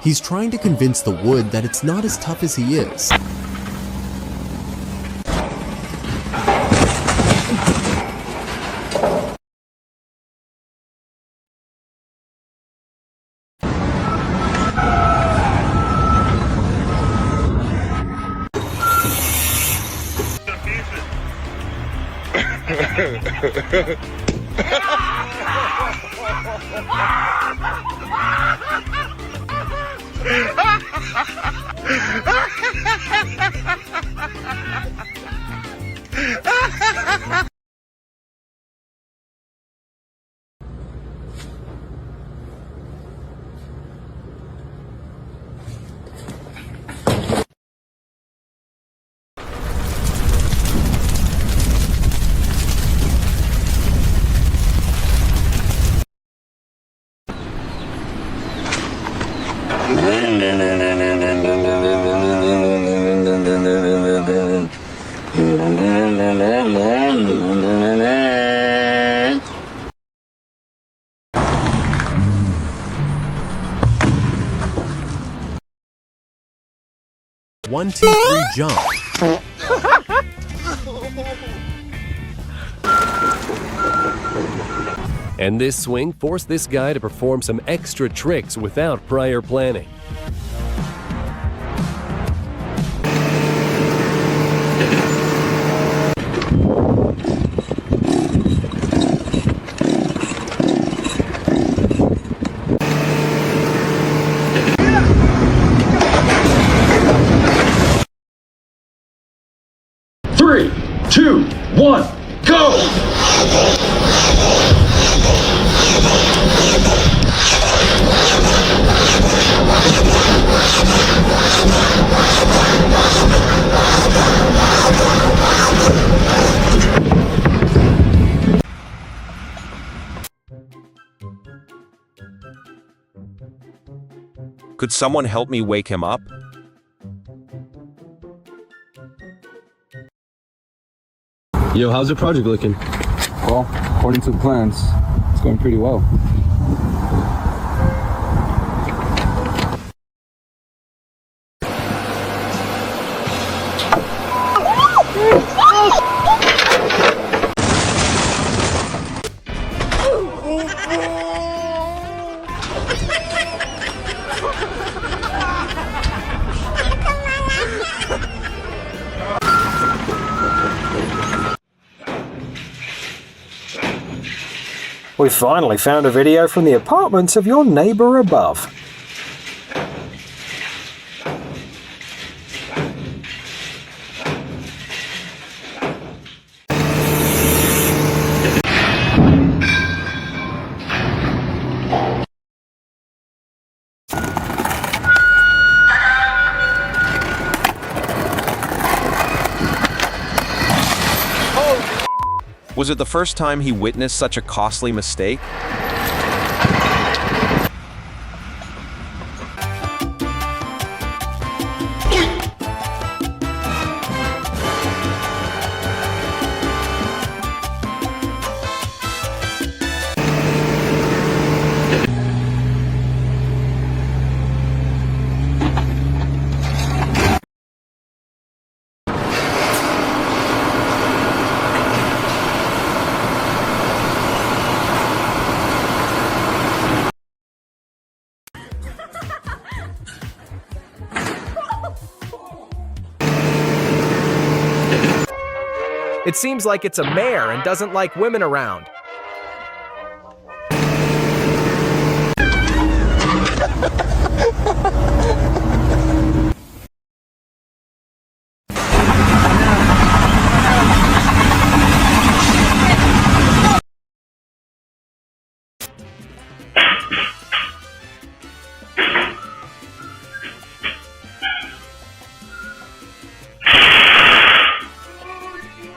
He's trying to convince the wood that it's not as tough as he is. One, two, three, jump. And this swing forced this guy to perform some extra tricks without prior planning. Three, two, one, go! Could someone help me wake him up? Yo, how's your project looking? Well, according to the plans, it's going pretty well. We finally found a video from the apartments of your neighbor above. Was it the first time he witnessed such a costly mistake? It seems like it's a mare and doesn't like women around.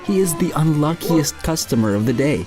He is the unluckiest customer of the day.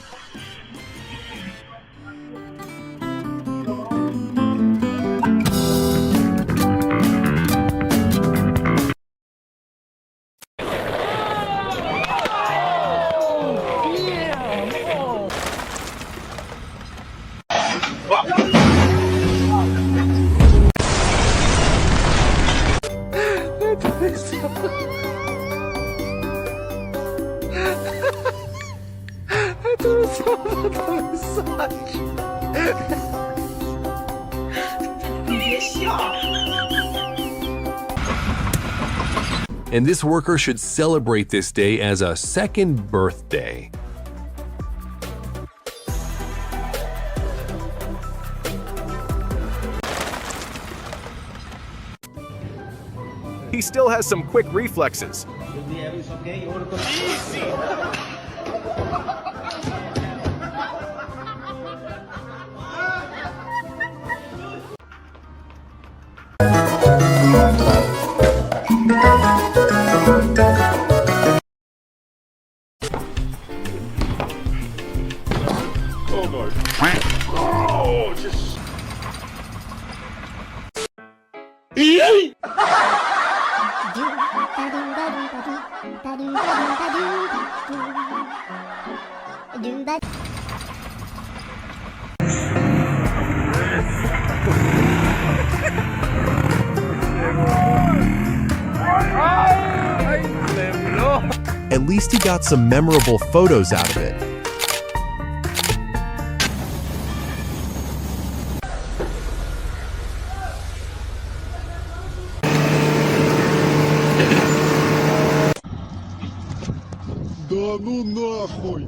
And this worker should celebrate this day as a second birthday. He still has some quick reflexes. At least he got some memorable photos out of it. Да ну нахуй!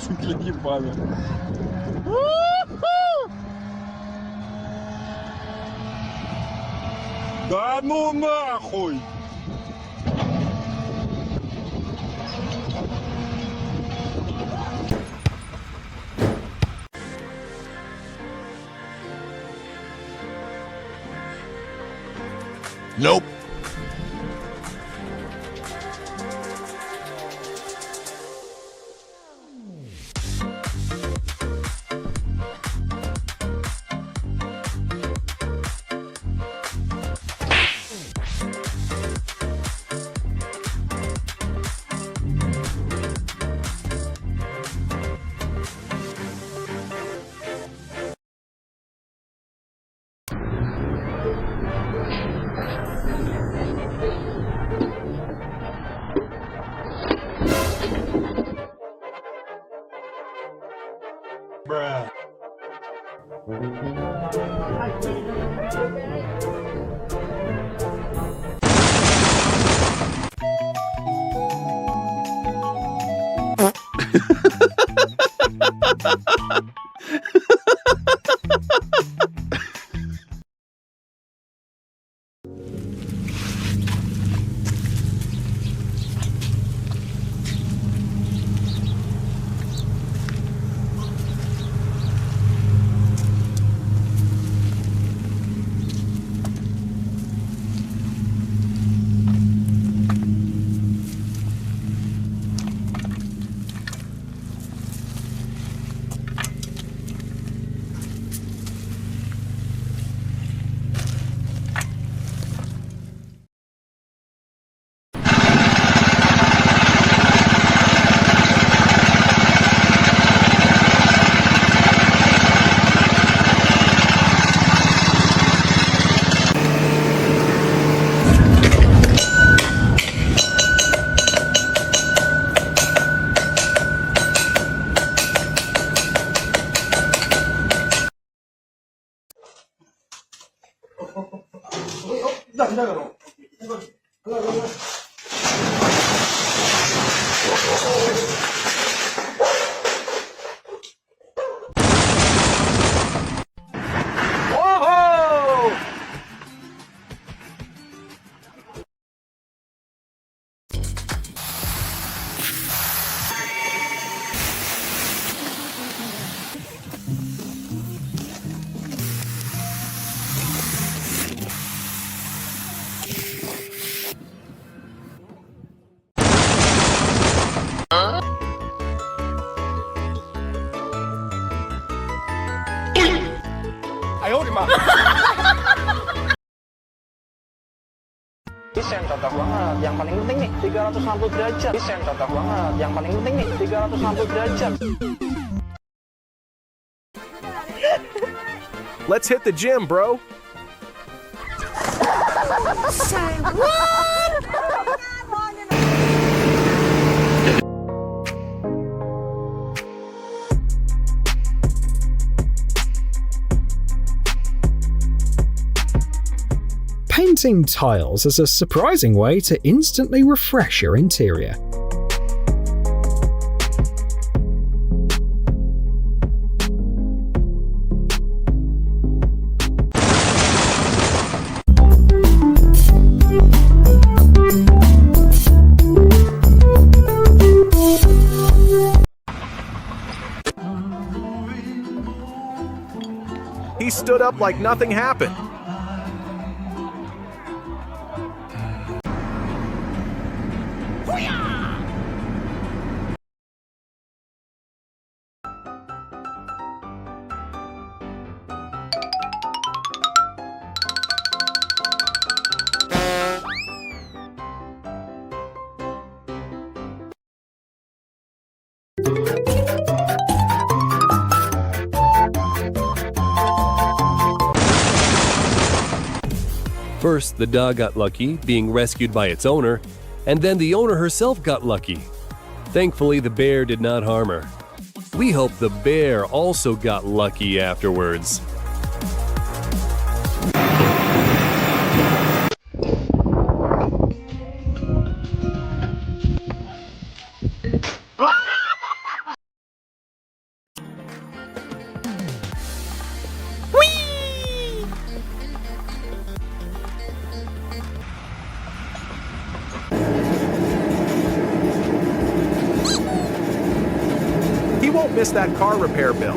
Сука ебаная. Да ну нахуй! Nope. Bruh. Desain cocok banget. Yang paling penting nih 360 derajat. Desain cocok banget. Yang paling penting nih 360 derajat. Let's hit the gym, bro. Say what? Painting tiles is a surprising way to instantly refresh your interior. He stood up like nothing happened. First, the dog got lucky, being rescued by its owner, and then the owner herself got lucky. Thankfully, the bear did not harm her. We hope the bear also got lucky afterwards. He won't miss that car repair bill.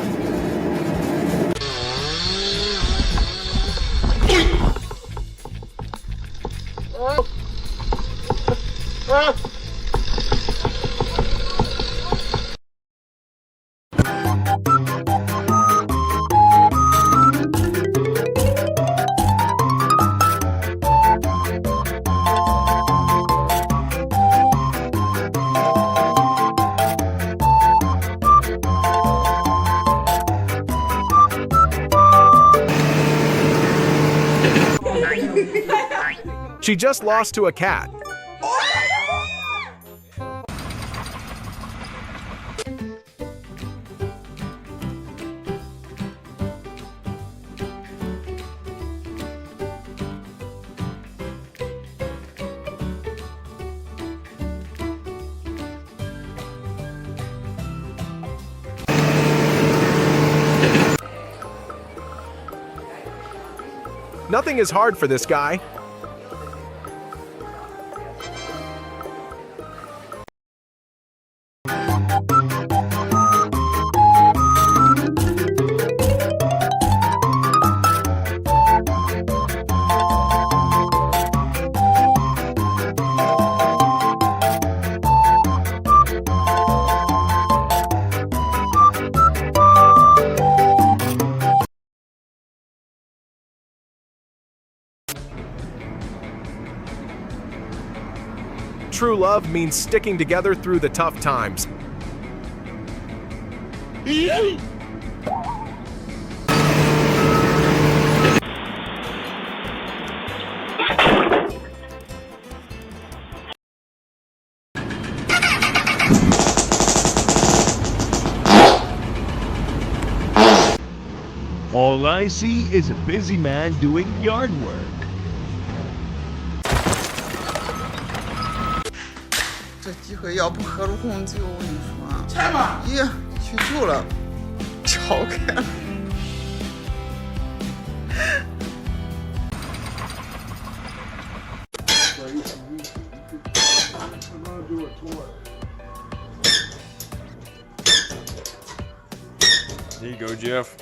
She just lost to a cat. Nothing is hard for this guy. True love means sticking together through the tough times. All I see is a busy man doing yard work. 这机会要不合入控就我跟你说，拆吧，咦，去旧了，撬开了。There you go, Jeff.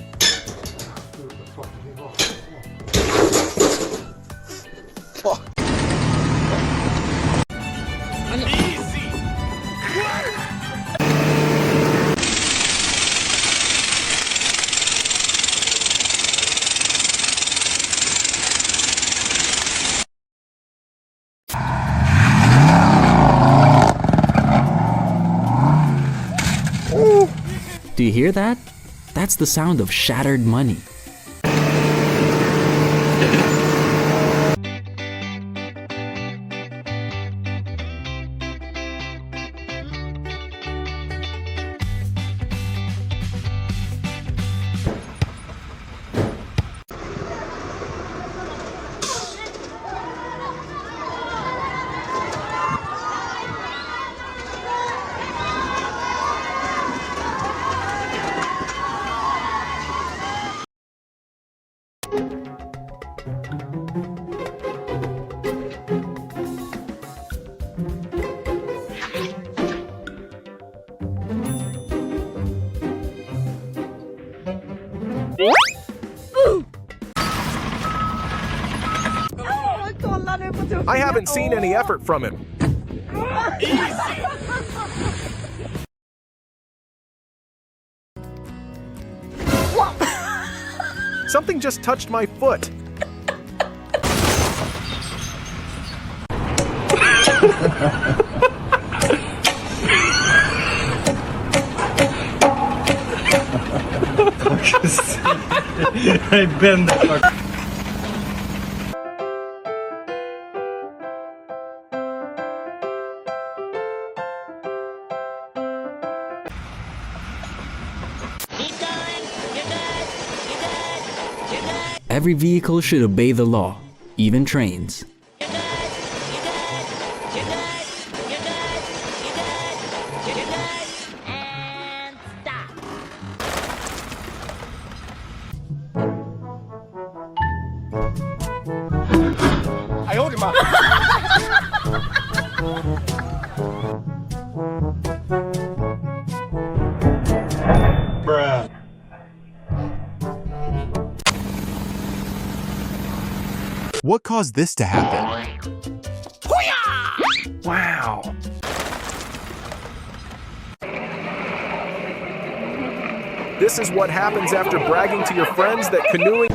Do you hear that? That's the sound of shattered money. I haven't seen any effort from him. Something just touched my foot. I've been there. Every vehicle should obey the law, even trains. I owed him up. Bruh. What caused this to happen? Wow. This is what happens after bragging to your friends that canoeing.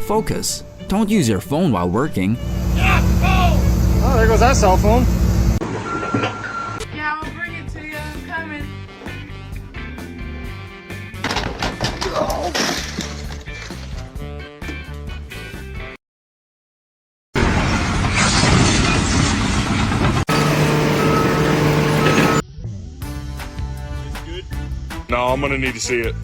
Focus. Don't use your phone while working. Oh, there goes that cell phone. Yeah, I'll bring it to you. I'm coming. No, I'm gonna need to see it.